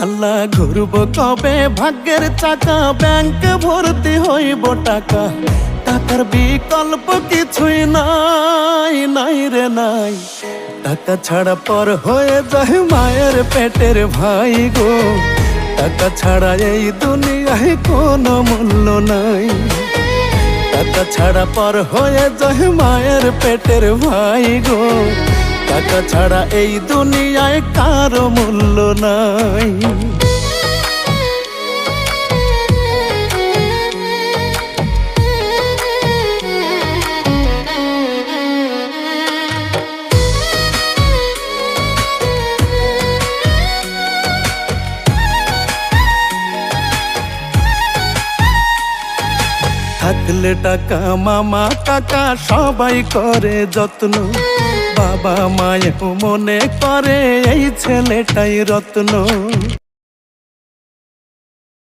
আল্লাহ ঘুরব কবে ভাগ্যের চাকা, ব্যাংক ভর্তি হইব টাকা, টাকার বিকল্প কিছুই নাই, নাই রে নাই। টাকা ছাড়া পর হয়ে যায় মায়ের পেটের ভাই গো, টাকা ছাড়া এই দুনিয়ায় কোনো মূল্য নাই। টাকা ছাড়া পর হয়ে যায় মায়ের পেটের ভাই গো, টাকা ছাড়া এই দুনিয়ায় কারো মূল্য নাই। থাকলে টাকা মামা কাকা সবাই করে যত্ন, বাবা মায়েও মনে করে এই ছেলেটাই রত্ন।